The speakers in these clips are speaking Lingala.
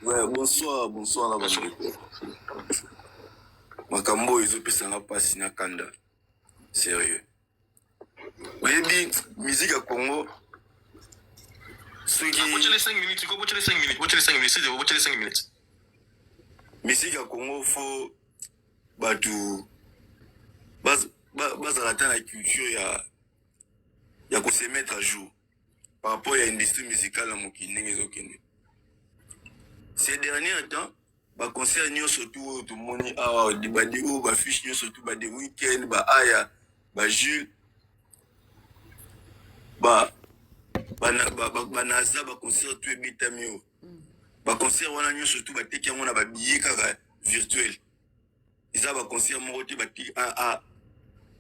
Ouais, bonsoir, bonsoir la bande. Makambo ezopesa nga pasi na kanda. Sérieux. Baby, musique à Congo. Ceux qui... Watch les 5 minutes, watch les 5 minutes, watch les 5 minutes, watch les 5 minutes. Musique à Congo, faut... Batu... Base à la culture, il y a qu'on se mettre à jour. Par rapport à l'industrie musicale à mon Kine. Ces derniers temps, ba concert nyo surtout tout le monde ba de ou ba fiche nyo surtout ba de week-end ba aya ba Jules ba naza ba concert tout bitamio ba concert wana nyo surtout ba teki ngona ba billet kaka virtuel isa ba concert moko ba ti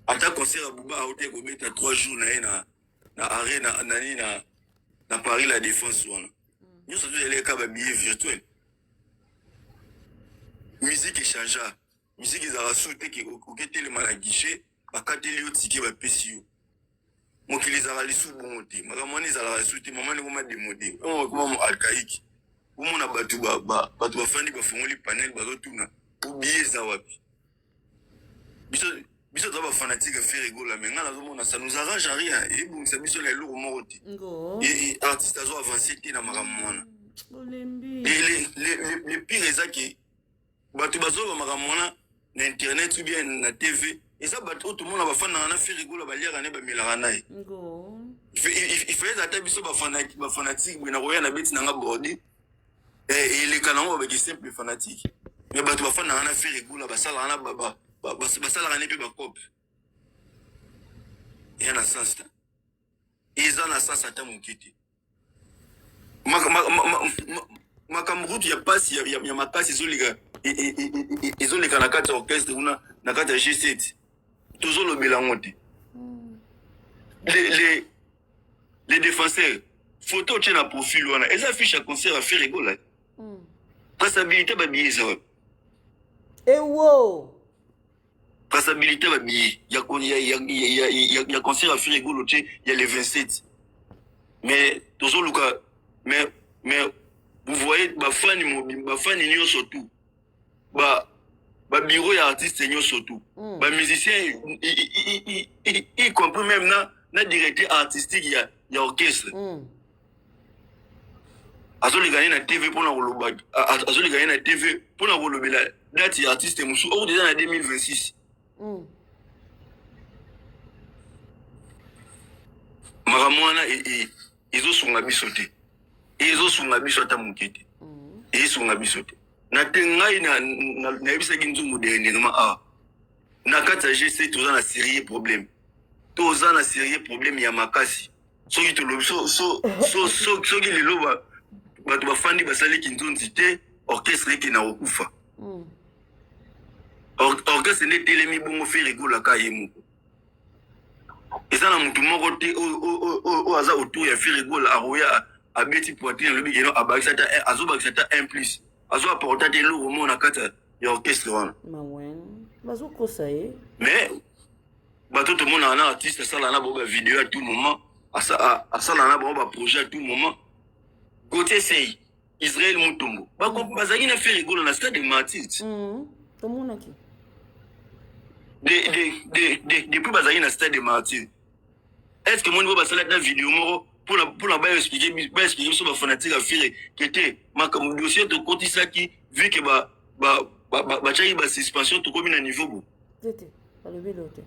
ata concert buba auté ko beta 3 jours na arena na Paris la Défense wana nyo surtout les ka ba billet virtuel. Musique échange, musique ils ont sauté qui ont le mal à guichet, à quatre lieux ticket va pesio. Moi qui les a les sous bon côté, ma maman les a sauté, maman les m'a démodé. On comment archaïque. Où mon abatu ba fandi ba fongo les panels ba retourna. Oublier ça wapi. Biso doit fanatique faire rigoler mais ngala zo ça nous arrange à rien et bon ça biso les lourds morti. Et artiste a zo avancé na makamona. Et les pires ça qui batu bazoba makamona na internet ou bien na TV et ça batu tout le monde va faire na faire rigoler ba liaka ne ba milaka nae il fait ata biso ba fanatique na roya na beti na nga bordi et les canons avec des simples fanatiques mais batu ba faire na faire rigoler ba sala na ba sala ne pe ba cop et na sens ils en a sens ata mon kiti makamrutu ya pasi ya makasi zoliga ils ont les canacats orchestre ou na kata G7 toujours le belangote les défenseurs photo tient à profil wana et ça affiche à concert à faire rigoler traçabilité ba billet ça et wow traçabilité ba billet il y a concert à faire rigoler il y a les 27 mais toujours le cas mais vous voyez ba fan ni surtout ba bureau ya artiste nyo surtout ba musicien y compris même na directeur artistique ya orchestre azoli gagner na TV pour na koloba azoli gagner na TV pour na kolobela date ya artiste musu au déjà na 2026 maramona izo sunga bisote izo sunga bisota mukete izo sunga bisote na tengai na ebisa kinzungu dernièrement na kata G7 toza na sérieux problème ya makasi soki to soki lelo bato bafandi basali kinzonzi te orchestre ke na okufa orchestre nde telemi bongo fe rigola ka ye moko eza na mutu moko te o aza autour ya fe rigola aroya abeti poitrine lobi keno abakisa ta azobakisa ta 1+ azo apporter des lourds mon na kata ya orchestre wana bazo kosa ye mais bato tout le monde en artiste ça là na ba vidéo à tout moment ça là na ba projet à tout moment côté c'est Israël Mutombo bazaki na faire rigolo na stade de Martyrs to mona ki depuis bazaki na stade de Martyrs est-ce que mon ba sala na vidéo moko pour la ba expliquer sur ba fanatique à faire qui était makambo dossier de kotisa qui vu que ba chai ba suspension to comme na niveau bo tete ba le belote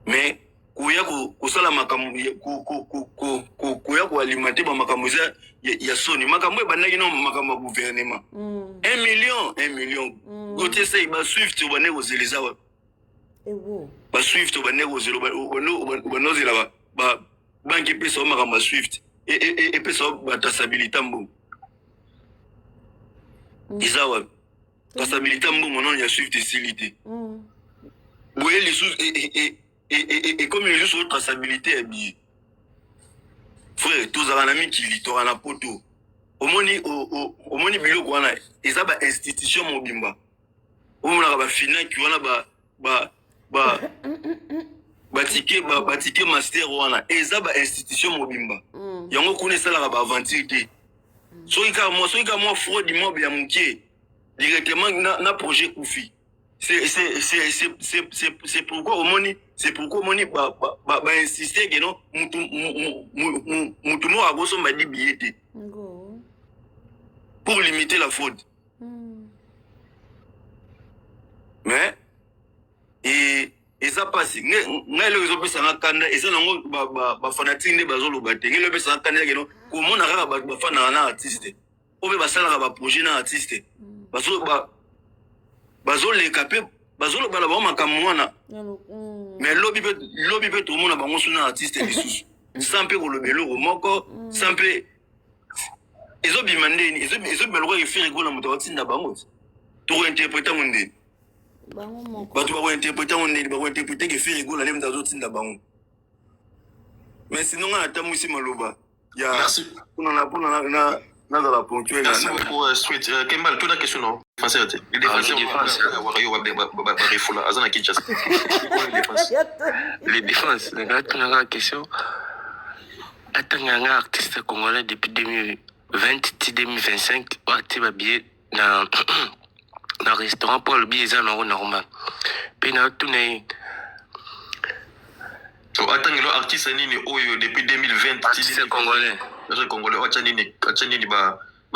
mais kuya ko sala makambo kuya ko alimenter ba makambo ya soni makambo ba ndaki no makambo gouvernement 1 million côté ça ba Swift ba négocier wa et wo ba Swift ba négocier ba nozela ba banque pesa o makambo Swift et pesa ba traçabilité mbo izawa traçabilité mbo monon ya Swift silité boye les sous et comme il y a juste traçabilité et bien frère tous les amis qui litorent na poto au moni bilo kwana eza ba institution mobimba o mona ba final qui wana ba ticket master wana eza ba institution mobimba yango kuna sala ba aventure te soki ka mwa fraude immeuble ya mokie directement na projet kufi. C'est pourquoi au moni ba insister que non mutu mo agoso madi billet pour limiter la fraude. Mais et ça passe ngai le zo pesa ngakanda eza nango ba fanatique ne bazolo bate ngai le pesa ngakanda que non comment na ka ba fana na artiste obe basala ba projet na artiste bazole capé bazolo bala ba makamwana mais lobby peut tout le monde bango suna artiste lisusu sans pe ko lobelo moko sans pe ezo bimandeni ezo beloko ifire ko na moto watinda bango to interpréter monde bango moko ba to interpréter monde ba interpréter que ifire ko na lemda zo tinda bango mais sinon on attend musi maloba ya merci na la ponctuelle. Merci beaucoup, Sweet. Kemal, tu as une question, non? Les défenseurs, les défenses, tu as une question. Attends, un artiste congolais depuis 2020-2025, tu as billet dans le restaurant pour le billet normal. Puis, tu attends, l'artiste depuis 2020. Artiste congolais. Le Congolais,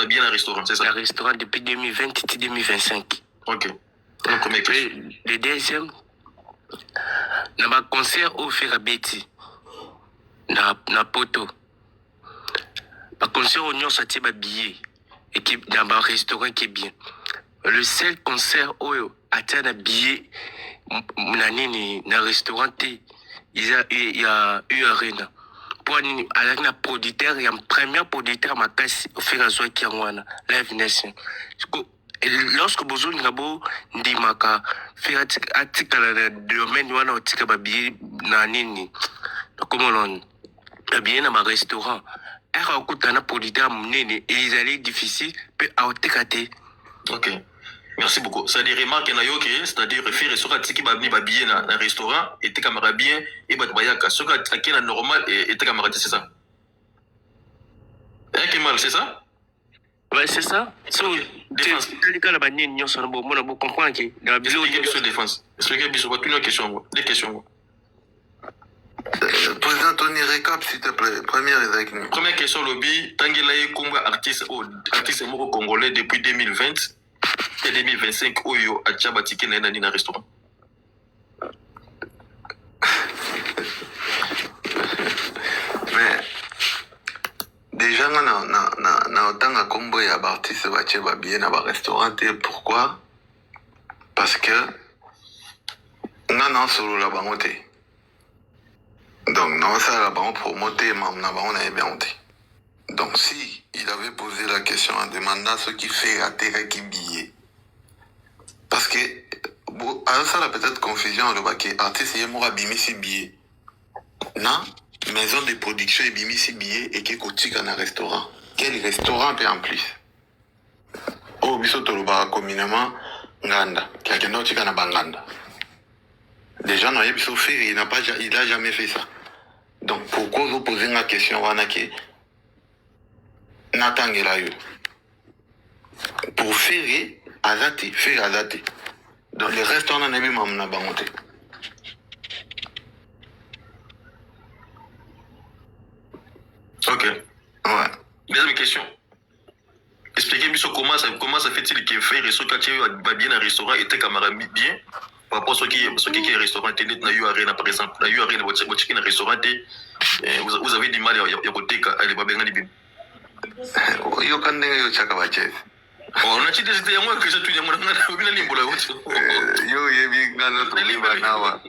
bien un restaurant, c'est ça? Un restaurant depuis 2020-2025. Ok. Le deuxième, dans un concert au Ferrabeti, dans Poto. Un concert au Nyon Sati Babillet, et dans un restaurant qui est bien. Le seul concert où atteint un billet, dans un restaurant, il y a eu arena. Avec un producteur, il y a un premier producteur ma casse au fait la qui en Live Nation. Lorsque vous avez un dimaka faire article dans le domaine où on a tika babi na nini comme on a bien dans un restaurant elle a coûté un producteur nini et ils allaient difficile peut autikate. Ok. Merci beaucoup. Ça dit remarque na yo que c'est-à-dire faire sur atiki babni babiller dans un restaurant et te camarade bien et bat bayaka sur atiki na normal et te camarade c'est ça. Kemal, c'est ça? Ouais, c'est ça. Défense. Les gars là-bas ni on s'en bon on comprend que dans la vidéo il y a défense. Expliquez bien sur une question des questions. Président Tony, récap s'il te plaît. Première question lobby, Tangelaye Kumba artiste moko congolais depuis 2020 et 2025 oyo achaba ticket na nani na restaurant. Mais déjà na otanga kombo ya artiste bache ba bien na ba restaurant pourquoi? Parce que na solo la bangote. Donc non ça la bango promoter mam na bango na bien. Donc si il avait posé la question en demandant ce qui fait atterrir qui billet. Parce que ça a peut-être confusion le baquet artiste y moura bimisi billet. Na maison de production et bimisi billet et qui cotique dans un restaurant. Quel restaurant peut en plus? Oh biso toloba communément nganda qui a kendo tika na banganda. Déjà non biso fait il a jamais fait ça. Donc pourquoi vous posez la question wanaki natangela yo pour faire azati dans les restaurants na bima na bangote. Ok. Ouais. Deuxième question. Expliquez-moi comment ça fait-il que faire restaurant quand va bien un restaurant et tes camarades bien par rapport à ce qui est restaurant internet na yo arena par exemple na yo arena votre un restaurant vous avez du mal à côté aller ba benga libin. Yo kandenge yo chaka bache. On a dit que moi que je suis moi na obina limbola wote. Yo yebi ngana to libanawa.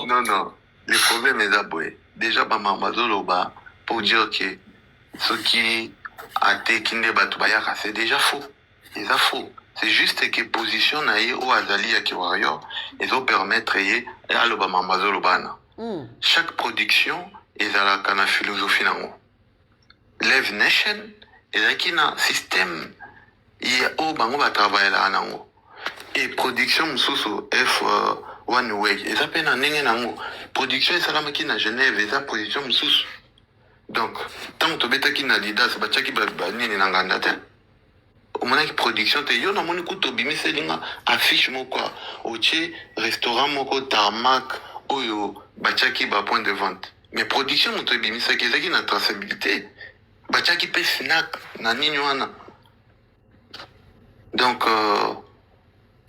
Non, le problème est d'aboué. Déjà ba mamazolo ba pour dire que ce qui a été kinde batubayaka c'est déjà faux. C'est faux. C'est juste que position naïe au azali ya kiwario ils ont permettre yé à lo ba mamazolo bana. Chaque production est à la kana philosophie nango. Live Nation est un système il y a au bango va travailler là nango et production mususu F One Way et ça peine en nango production ça la makina Genève et ça production mususu Donc, tant que tu as une Adidas, tu as une Nangandate. On a une production, tu as une affiche, restaurant, tarmac, bachaki point de vente. Mais production, tu as une traçabilité. Bachaki peut snack, donc,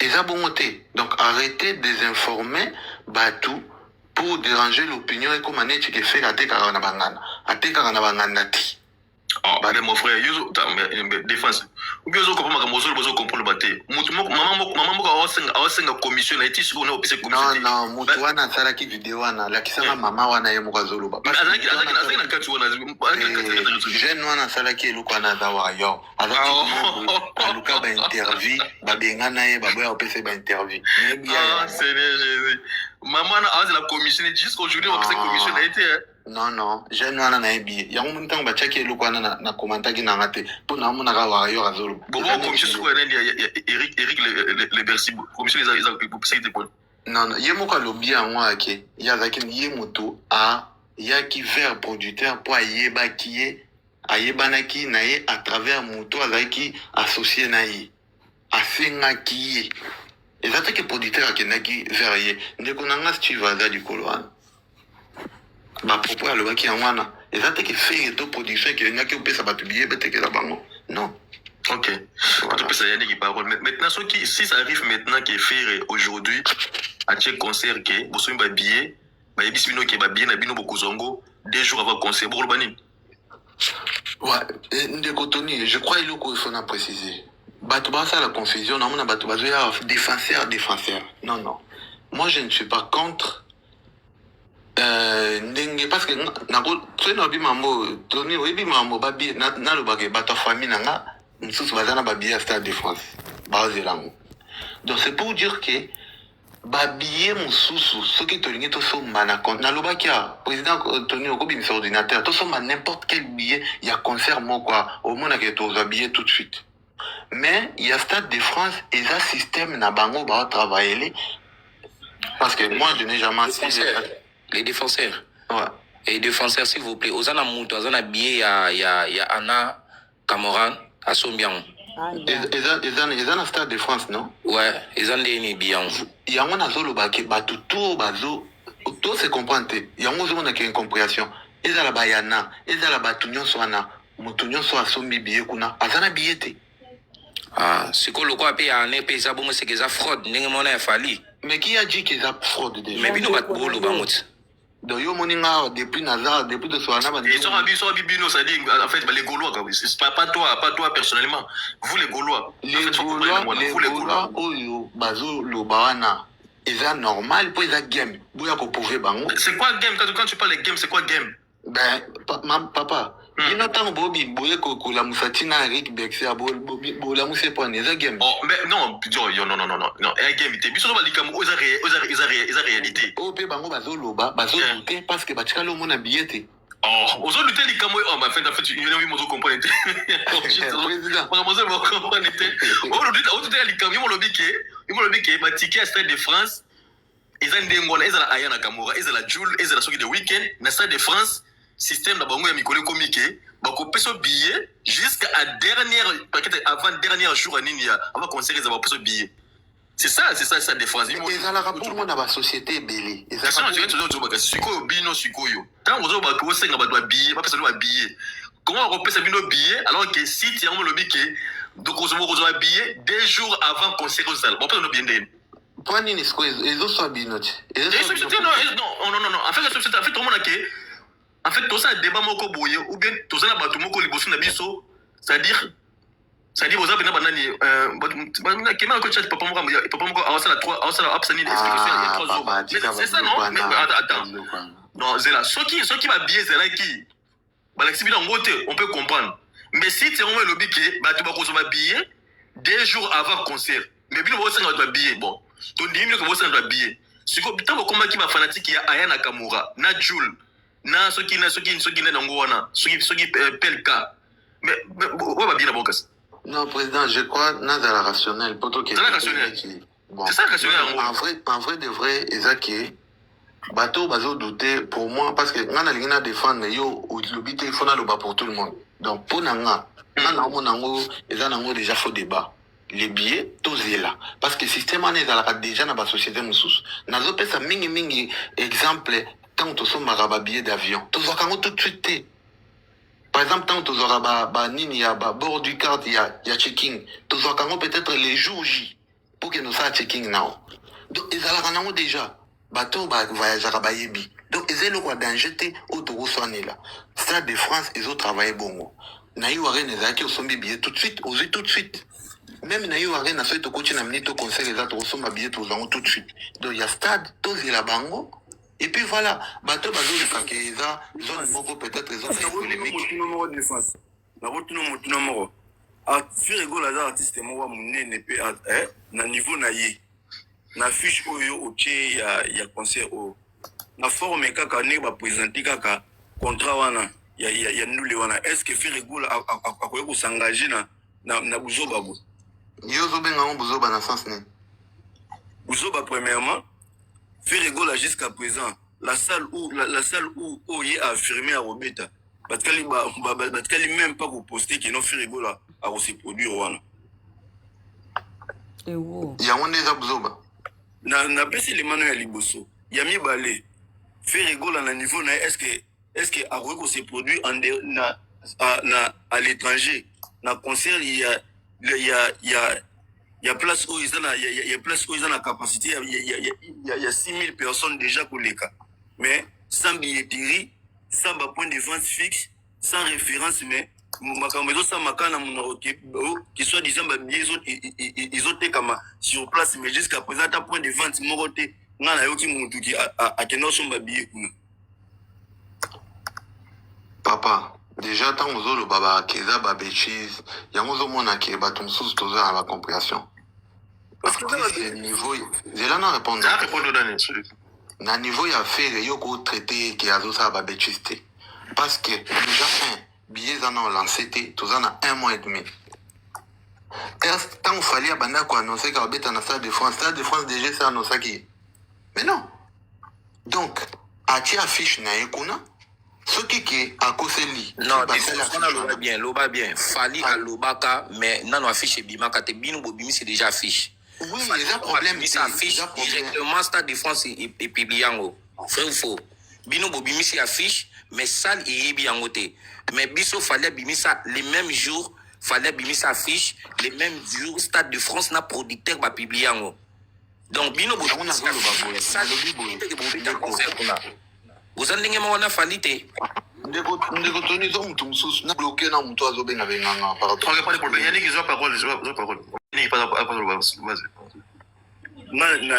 ils ont bon côté. Donc, arrêtez de désinformer Batou pour déranger l'opinion et comment tu fais la Tekarana. À Tekarana ti. Oh, mais mon frère, défense. Ou bien, comment je comprends le bâté. Maman, a commission, a été sur une commission. Non, Moutouana, ça la qui vidéo, la qui s'appelle Maman, wana ye Mukazolo. Jeune wana, ça la qui est Lukwana Zawa, yo. Aluka ba interview, Babengana ye, Baboya OPC ba interview. Ah, Seigneur Jésus. Maman, a la commission, jusqu'aujourd'hui, on a commission, a été. Non, jeune wana na ebi. Yango muntango ba chaki Lukwana na komantaki na ngate. Pour na mona ga wa yo Azolo. Bobo commission sur Eric le Bercy. Commission les a non, il y a mon lobby à moi qui il y a qui moto a il y a qui vers producteur pour yeba qui est ayebana qui naie à travers moto avec qui associé naie a senga qui est et ça que producteur qui n'a qui vers yé ne connanga Steve Aza du Coloane ba propos le qui en wana et ça que fait de production qui n'a qui peut ça publier peut-être que la bango non. Ok. Voilà. Maintenant, si ça arrive maintenant qui est fait aujourd'hui, à chaque concert qui vous avez un billet, vous avez un billet, deux jours avant le concert, vous avez ouais, je crois qu'il faut en préciser. Ça la confusion, non, défenseur. Non. Moi, je ne suis pas contre. Parce que Stade de France. Donc c'est pour dire que babillet mon sous ce qui te ligne tout son manacon na lobakia président Tony Okobi sur ordinateur tout son n'importe quel billet il y a concert moi quoi au moins que tu habillé tout de suite mais il y a Stade de France et ça système na bango va travailler parce que moi je n'ai jamais les défenseurs. Ouais. Et les défenseurs, s'il vous plaît. Aux Anamouto, aux Anabillé, il y a Anna Camoran à Sombian. Ils ont un Stade de France, non? Ouais, ils ont des bien. Il y a un azolo baki, tout se comprend. Il y a une incompréhension. Ils ont la bayana, ils ont la batunion soana, moutonnion soit sombi billet kuna, azana billet. Ah, c'est que le quoi paye à un épée, ça bon, c'est qu'ils ont fraude, n'est-ce pas fallu. Mais qui a dit qu'ils ont fraude déjà? Mais nous, pas de boulot, le bamout. Donc, yo moninga depuis Nazar, depuis de Soana, ils sont habillés, ça dit, en fait, les Gaulois, c'est pas toi personnellement, vous les Gaulois. Les Gaulois, oyo, bazo, le bawana, ils ont normal, pour ils ont game. Bouya pour pouvoir bango. C'est quoi game? Quand tu parles de game, c'est quoi game? Ben, papa. Il y a tant Bobby, Boye Koko, la Moussatina, Eric Bexia, la Moussé Point, ils ont game. Oh, mais non, non, un game, il y a réalité. Oh, pe bango bazo loba, bazo douter parce que batika lo mona billet. Oh, aux autres lutter les camots, en fait, il y a une comprendre. Président. On va comprendre. Oh, les camots, ils m'ont lobby que, ticket à Stade de France, ils ont des ngona, ils ont la Ayana Kamura, ils ont la Joule, ils ont la soirée de week-end, dans Stade de France. Système d'abord ya mikolo komike ba ko peso billet jusqu'à avant dernier jour à nini avant concert ils va peso billet c'est ça ça défense ils ont la rapport moi dans la société belé ils ont ça tu vas siko bino sikoyo tant vous ba ko senga ba billet ba peso ba billet comment on pesa bino billet alors que si tu as le billet donc on a billet 2 jours avant concert aux salles on peut nous bien donner point ni siko ils ont soit bino non en fait tout le monde en fait tout ça débat moko boye ou bien tout ça na bato moko liboso na biso c'est-à-dire aux abena banani kema ko chat papa moko awasa la 3 awasa la absani explication il y a 3 jours c'est ça non mais attends non c'est là ceux qui va biais c'est là qui balaxi bina ngote on peut comprendre mais si tu as le biquet bato ba ko so ba billet 2 jours avant concert mais bino bo senga ba billet bon to ndimi ko bo senga ba billet siko bitango komba ki ba fanatique ya Ayana Kamura na Joule na ceux qui na ngwana ceux qui pelka mais ouais va bien la banque. Non président je crois dans la rationnel plutôt que c'est rationnel bon c'est ça rationnel en vrai de vrai ezaki bateau bazo douter pour moi parce que ngana lingina défendre yo lobité il faut na loba pour tout le monde donc pour nanga ngana mo nango eza nango déjà faux débat les billets tozela parce que système ane ezalaka déjà na ba société mususu nazo pesa mingi exemple tant tosomaka ba billet d'avion tozwaka ngo tout de suite. Par exemple, tant que tu auras nini ya bord du carte ya checking, tu auras peut-être les jours J pour que nous ça checking now. Donc ils allaient déjà bateau voyager ba yebi. Donc ils étaient le roi danger au tour soigné là. Stade de France ils ont travaillé bongo. Na yu arena zaki au sombi billet tout de suite, aux tout de suite. Même na yu arena soit to coach na minute conseil les autres au sombi billet tout de suite. Donc il y a stade tous la bango. Et puis voilà, bateau le kakeza, zone beaucoup peut-être ils ont fait polémique. Na rotino motino moko. Artiste rigolo za artiste mo wa munene pe na niveau na ye. Na fiche oyo oche ya concert o. Na forme kaka ne ba présenter kaka contrat wana ya nule wana. Est-ce que fait rigolo akoye ko s'engager na buzoba bo? Yo zo benga buzoba na sens ne. Buzoba premièrement fait rigolo jusqu'à présent. La salle où il a affirmé à Robeta. Parce qu'elle même pas pour poster qu'il n'a fait rigolo à se produire. Et où? Il y a un des absorbes. Na baissé les manuels à Liboso. Il y a mis balé. Fait rigolo à niveau est-ce que à se produit à l'étranger. Na concert il y a place où ils ont la capacité, il y a 6000 personnes déjà pour les cas. Mais sans billetterie, sans point de vente fixe, sans référence, mais qui soit disant ils ont été comme sur place, mais jusqu'à présent, un point de vente, moroté, n'a qui a tenu son billet. Papa. Déjà, tant que le baba keza babéchise, il y a un moment qui est bâton sous tout ça à la compréhension. Parce que le niveau, j'ai là n'a répondu. Na niveau il y a fait le yoko traité qui a ça babéchise. Parce que déjà billets en ont lancé tout ça na 1 mois et demi. Tant qu'il fallait abandonner quoi annoncer qu'à bête en Stade de France. Stade de France déjà c'est annoncé qui. Mais non. Donc, à-t-il affiche na ekuna? Ce qui a causé lui. Non, l'oba bien. Fali à l'obaka, mais non, affiche bimaka, te binu bobimi c'est déjà affiche. Oui, il y a un problème. Ça affiche directement Stade de France et Pibiango. Vrai ou faux? Binu bobimi c'est affiche, mais ça y est bien côté. Mais biso fallait bimi ça les mêmes jours, fallait bimi ça affiche, les mêmes jours, Stade de France n'a producteur ba Pibiango. Donc binu bobimi ça vous allez me voir la falite. Ndeko toni zo mutu mususu na bloqué na mutu azobenga benganga par rapport. On va pas les problèmes. Yannick ils ont parole, ils ont parole. Yannick pas na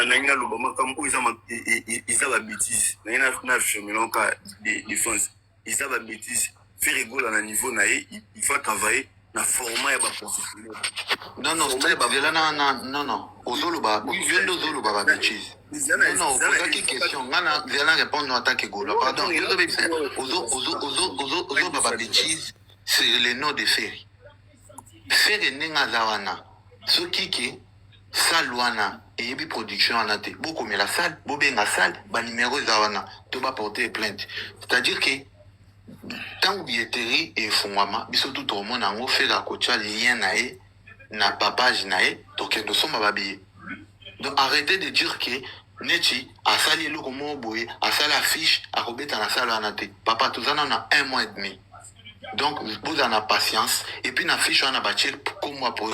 nga loba makambo ils ont bêtise. Na chemin ka défense. Ils ont bêtise. Faire rigolo à niveau na il faut travailler na format ya ba professionnel. Non. Ozoloba, viendo ozoloba ba bêtise. Non, posez question. Ngana viens répondre en tant que Gaulois. Pardon, Ozo Baba bêtise, c'est le nom de Ferry. Ferry Nenga Zawana. Ce qui Salwana et Ebi Production en athée. Beaucoup mais la salle, Bobenga salle, ba numéro Zawana. Tu vas porter plainte. C'est-à-dire que tant que billetterie et fondement, surtout tout le monde a fait la cocha lien nae, na papage nae, donc nous sommes à billet. Donc arrêtez de dire que Neti a sali le comment boye, a sali affiche, a robé à la salle en athée. Papa, tout ça on a 1 mois et demi. Donc vous en avez patience et puis na fiche on a bâti comme moi pour